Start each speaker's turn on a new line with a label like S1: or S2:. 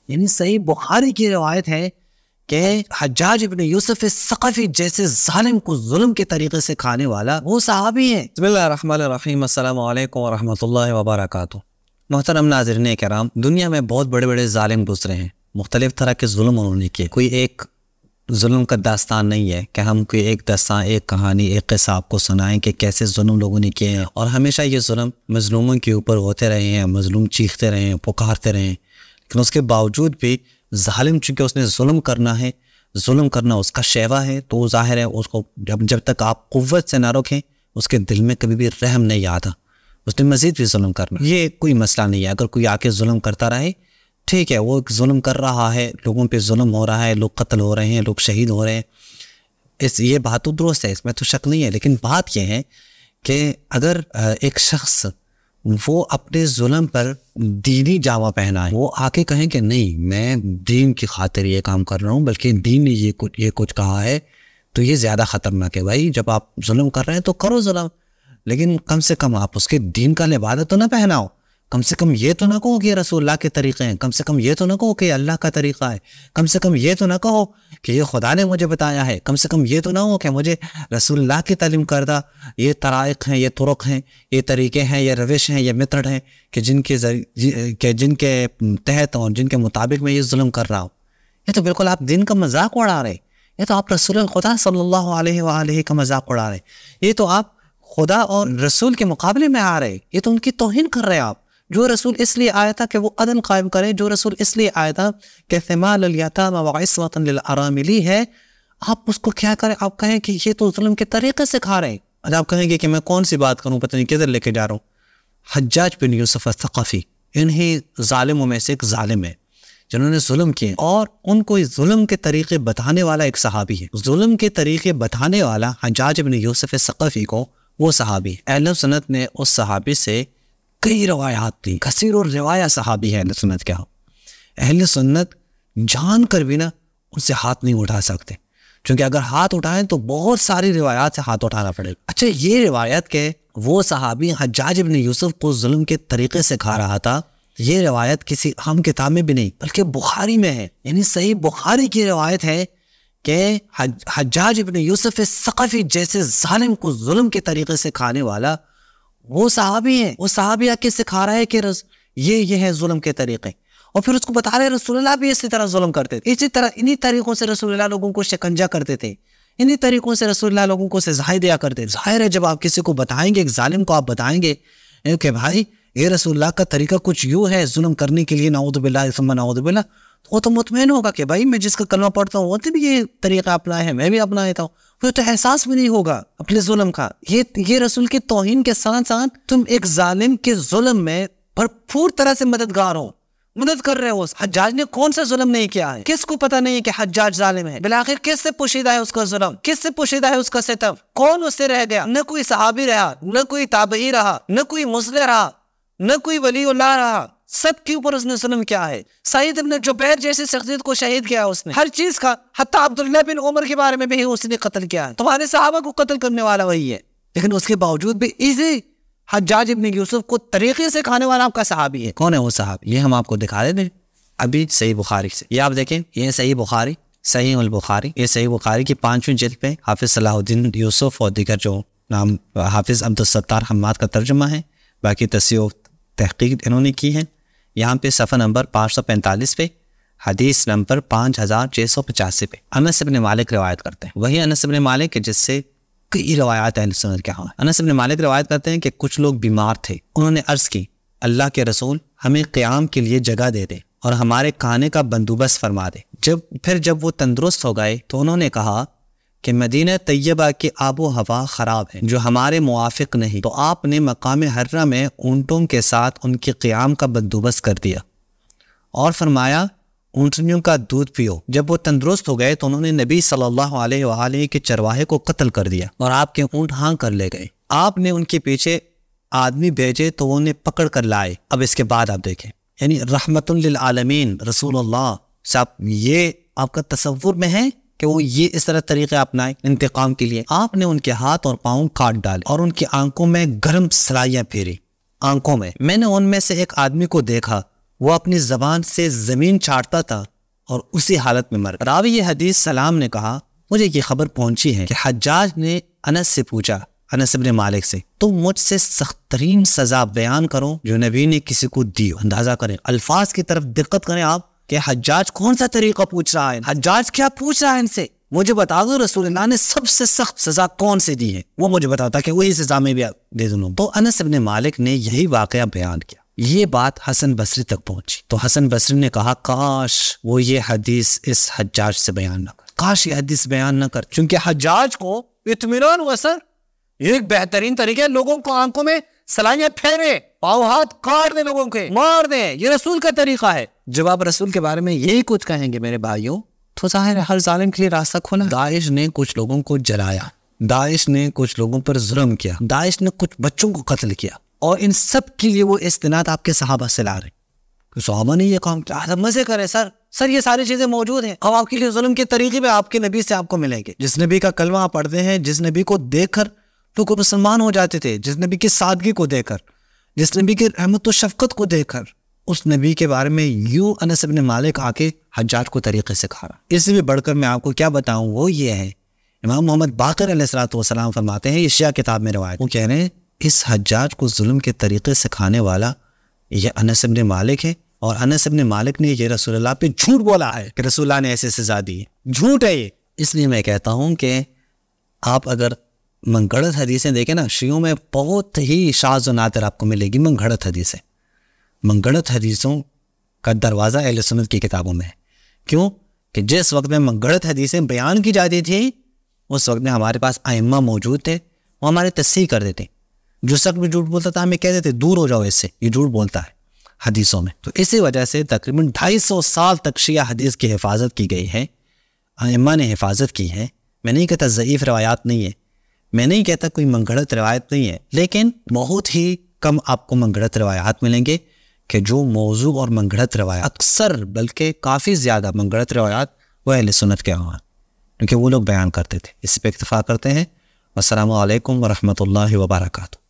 S1: यानी सही बुखारी की रिवायत है कि हज्जाज इब्न यूसुफ सक़फ़ी जैसे जालिम को जुल्म के तरीके से खाने वाला वो सहाबी है। बिस्मिल्लाहिर्रहमानिर्रहीम, अस्सलामु अलैकुम वरहमतुल्लाहि वबरकातुहू। मोहतरम नाज़रीन किराम, दुनिया में बहुत बड़े बड़े जालिम गुजरे हैं, मुख्तलिफ तरह के जुल्म उन्होंने किए। कोई एक जुल्म का दास्तान नहीं है कि हम कोई एक दास्तान, एक कहानी, एक किस्सा आपको सुनाएं कि कैसे जुल्म लोगों ने किए हैं। और हमेशा ये जुल्म मजलूमों के ऊपर होते रहे हैं, मजलूम चीखते रहे हैं, पुकारते रहे हैं, लेकिन उसके बावजूद भी जालिम चूँकि उसने जुल्म करना है, जुल्म करना उसका शेवा है, तो ज़ाहिर है उसको जब तक आप क़ुव्वत से ना रोकें उसके दिल में कभी भी रहम नहीं आता, उसने मज़ीद भी जुल्म करना। ये कोई मसला नहीं है, अगर कोई आके जुल्म करता रहे ठीक है, वो जुल्म कर रहा है, लोगों पे जुल्म हो रहा है, लोग कत्ल हो रहे हैं, लोग शहीद हो रहे हैं, ये बात तो दुरुस्त है, इसमें तो शक नहीं है। लेकिन बात यह है कि अगर एक शख्स वो अपने जुल्म पर दीनी जामा पहना है, वो आके कहें कि नहीं मैं दीन की खातिर ये काम कर रहा हूँ, बल्कि दीन ने ये कुछ कहा है, तो ये ज़्यादा ख़तरनाक है। भाई जब आप जुल्म कर रहे हैं तो करो जुल्म, लेकिन कम से कम आप उसके दीन का लिबास तो ना पहनाओ। कम से कम ये तो ना कहो कि रसूलुल्लाह के तरीक़े हैं, कम से कम ये तो ना कहो कि अल्लाह का तरीक़ा है, कम से कम ये तो ना कहो कि ये खुदा ने मुझे बताया है, कम से कम ये तो ना हो कि मुझे रसूलुल्लाह की तालीम करदा ये तराइक़ हैं, ये तुरुक़ हैं, ये तरीक़े हैं, ये रविश हैं, ये मेथड हैं कि जिनके तहत और जिनके मुताबिक मैं ये जुल्म कर रहा हूँ। ये तो बिल्कुल आप दिन का मजाक उड़ा रहे, ये तो आप रसूल खुदा सल्लल्लाहु अलैहि वआलिहि का मजाक उड़ा रहे, ये तो आप खुदा और रसूल के मुकाबले में आ रहे, ये तो उनकी तौहीन कर रहे हैं आप। जो रसूल इसलिए आया था कि वो अदल कायम करे, जो रसूल इसलिए आया था कि इस्तेमाल यतामा व इस्वतन लिल अरामिली है, आप उसको क्या करें, आप कहें कि ये तो जुल्म के तरीके से खा रहे हैं। और आप कहेंगे कि मैं कौन सी बात करूं, पता नहीं किधर लेके जा रहा हूँ। हज्जाज बिन यूसुफ सक़फ़ी इन्हीं जालिमों में से एक जालिम है जिन्होंने जुल्म किए, और उनको इस जुल्म के तरीके बताने वाला एक सहाबी है। जुल्म के तरीके बताने वाला हज्जाज बिन यूसुफ सक़फ़ी को वो सहाबी है। अहले सुन्नत ने उस सहाबी से कई रवायात थी, कसीर और रिवाया सहाबी है अहले सुन्नत क्या हो। अहले सुन्नत जान कर भी ना उनसे हाथ नहीं उठा सकते, क्योंकि अगर हाथ उठाएं तो बहुत सारी रिवायात से हाथ उठाना पड़ेगा। अच्छा, ये रिवायत के वो सहाबी हज्जाज इब्न यूसुफ को जुल्म के तरीके से खा रहा था, ये रिवायत किसी आम किताब में भी नहीं बल्कि बुखारी में है। यानी सही बुखारी की रिवायत है कि हज्जाज इब्न यूसुफ सक़फ़ी जैसे जालिम को जुल्म के तरीके से खाने वाला वो सहाबी है। वो सहाबी आके सिखा रहा है कि ये है जुल्म के तरीके, और फिर उसको बता रहे रसूलुल्लाह भी इसी तरह जुल्म करते थे, इसी तरह इन्हीं तरीकों से रसूलुल्लाह लोगों को शिकंजा करते थे, इन्हीं तरीकों से रसूलुल्लाह लोगों को सज़ाएं दिया करते। जाहिर है जब आप किसी को बताएंगे, एक जालिम को आप बताएंगे कि भाई ये रसूलुल्लाह का तरीका कुछ यूँ है जुल्म करने के लिए, नाऊज़ु बिल्लाह सुम्मा नाऊज़ु बिल्लाह, वो तो मुतमईन होगा कि भाई मैं जिसका कलमा पढ़ता हूँ वो तो भी ये तरीका अपनाए हैं, मैं भी अपनाता हूँ। फिर तो एहसास भी नहीं होगा अपने जुल्म का। ये रसूल की तौहीन के साथ साथ तुम एक जालिम के जुल्म में भरपूर तरह से मददगार हो, मदद कर रहे हो। हज्जाज ने कौन सा जुल्म नहीं किया है, किसको पता नहीं है कि हज्जाज जालिम है। बिलाखिर किससे पोशीदा है उसका जुल्म, किससे पोशीदा है उसका सितम, कौन उससे रह गया? न कोई सहाबी रहा, न कोई ताबई रहा, न कोई मुस्लिम रहा, न कोई वलीउल्लाह रहा, सबके ऊपर उसने जुल्म किया है। सईद इब्न जुबैर जैसी शख्सियत को शहीद किया उसने, हर चीज का, हत्ता अब्दुल्लाह बिन उमर के बारे में भी उसने कत्ल किया है। तुम्हारे सहाबा को कत्ल करने वाला वही है, लेकिन उसके बावजूद भी इसी हज्जाज इब्न यूसुफ को तरीके से खाने वाला आपका सहाबी है। कौन है वो सहाबी? ये हम आपको दिखा देते हैं अभी सही बुखारी से। ये आप देखें, ये सही बुखारी, सही उल बुखारी, ये सही बुखारी की 5वीं जिल्द पे हाफिज सलाहुद्दीन यूसुफ और दीगर जो नाम हाफिज अब्दुल सत्तार हम्माद का तर्जुमा है, बाकी तस्सीह तहकीक इन्होंने की है। यहाँ पे सफ़ा नंबर 545 पे, हदीस नंबर 5685 पे अनस इब्न मालिक रिवायत करते हैं। वही अनस इब्न मालिक जिससे कई रवायात अहले सुन्नत के यहाँ। अनस इब्न मालिक रिवायत करते हैं कि कुछ लोग बीमार थे, उन्होंने अर्ज़ की अल्लाह के रसूल हमें क़याम के लिए जगह दे दे और हमारे खाने का बंदोबस्त फरमा दे। जब वो तंदुरुस्त हो गए तो उन्होंने कहा कि मदीना तैयबा की आबो हवा ख़राब है जो हमारे मुआफ़िक नहीं, तो आपने मकाम हर्रा में ऊँटों के साथ उनके क़याम का बंदोबस्त कर दिया और फरमाया ऊँटनियों का दूध पियो। जब वो तंदुरुस्त हो गए तो उन्होंने नबी सल्लल्लाहु अलैहि वआलिहि के चरवाहे को कत्ल कर दिया और आपके ऊँट हाँक कर ले गए। आपने उनके पीछे आदमी भेजे तो वो उन्हें पकड़ कर लाए। अब इसके बाद आप देखें, यानी रहमतुल लिल आलमीन रसूलुल्लाह साहब, ये आपका तसव्वुर में है कि वो ये इस तरह तरीके अपनाए इंतकाम के लिए? आपने उनके हाथ और पाँव काट डाले और उनकी आंखों में गर्म सलाइयाँ फेरी। आंखों में मैंने उनमें से एक आदमी को देखा, वो अपनी ज़बान से ज़मीन चाटता था और उसी हालत में मर गया। रावी ये हदीस सलाम ने कहा, मुझे ये खबर पहुंची है कि हज्जाज ने अनस से पूछा, अनस इब्न मालिक से, तुम मुझसे सख्त तरीन सजा बयान करो जो नबी ने किसी को दी। अंदाजा करें, अल्फाज की तरफ दिक्कत करें आप कि हज्जाज कौन सा तरीका पूछ रहा है, हज्जाज क्या पूछ रहा है इनसे, मुझे बता दो रसूलुल्लाह ने सबसे सख्त सजा कौन से दी है, वो मुझे बताओ ताकि वही सजा में भी दे दूं। तो अनस इब्न मालिक ने यही वाकया बयान किया। ये बात हसन बसरी तक पहुंची तो हसन बसरी ने कहा, काश वो ये हदीस इस हज्जाज से बयान न कर, काश ये हदीस बयान न कर, क्योंकि हज्जाज को इत्मीनान हुआ सर, ये एक बेहतरीन तरीका है, लोगों को आंखों में सलाइयां फेरे, पाँव हाथ काट दे, लोगों के मार दे, ये रसूल का तरीका है। जब आप रसूल के बारे में यही कुछ कहेंगे मेरे भाइयों, तो जाहिर है हर जालिम के लिए रास्ता खोला। दाइश ने कुछ लोगों को जलाया, दाइश ने कुछ लोगों पर जुल्म किया, दाइश ने कुछ बच्चों को कत्ल किया, और इन सब के लिए वो इस्तिनाद आपके सहाबा से ला रहे। तो सहाबा ने ये काम किया, मजे करे सर ये सारी चीजें मौजूद हैं। अब आपके लिए जुल्म के तरीके में आपके नबी से आपको मिलेंगे। जिस नबी का कलमा आप पढ़ते हैं, जिस नबी को देखकर तो को मुसलमान हो जाते थे, जिस नबी की सादगी को देखकर, जिस नबी की रहमत और शफकत को देखकर, उस नबी के बारे में यूं अनस इब्न मालिक आके हज्जाज को तरीके से खा रहा। इससे भी बढ़कर मैं आपको क्या बताऊं, वो ये है, इमाम मोहम्मद बाक़िर अलैहिस्सलाम फरमाते हैं, ये शिया किताब में रवायत, वो कह रहे हैं इस हज्जाज को जुल्म के तरीके से खाने वाला ये अनस इब्न मालिक है, और अनस इब्न मालिक ने ये रसूलुल्लाह पे झूठ बोला है कि रसूलुल्लाह ने ऐसे सजा दी है, झूठ है ये। इसलिए मैं कहता हूँ कि आप अगर मनगढ़ंत हदीसें देखें ना, शियों में बहुत ही शाज़ व नादिर आपको मिलेगी मनगढ़ंत हदीसें। मनगढ़ंत हदीसों का दरवाज़ा अहले सुन्नत की किताबों में है। क्यों कि जिस वक्त में मनगढ़ंत हदीसें बयान की जाती थी, उस वक्त में हमारे पास आइम्मा मौजूद थे, वो हमारे तस्सीह कर देते। जो शख्स भी झूठ बोलता था हमें कह देते दूर हो जाओ इससे, ये झूठ बोलता है हदीसों में। तो इसी वजह से तकरीबन 250 साल तक शिया हदीस की हिफाजत की गई है, आइम्मा ने हिफाजत की है। मैं नहीं कहता ज़ईफ़ रवायात नहीं है, मैं नहीं कहता कोई मनगढ़ंत रवायत नहीं है, लेकिन बहुत ही कम आपको मनगढ़ंत रवायात मिलेंगे कि जो मौजू और मनगढ़ंत रवायात, अक्सर बल्कि काफ़ी ज़्यादा मनगढ़ंत रवायात वो अहले सुन्नत के हैं, क्योंकि वो लोग बयान करते थे। इस पर इक्तफ़ा करते हैं। अस्सलामु अलैकुम व रहमतुल्लाहि व बरकातुहू।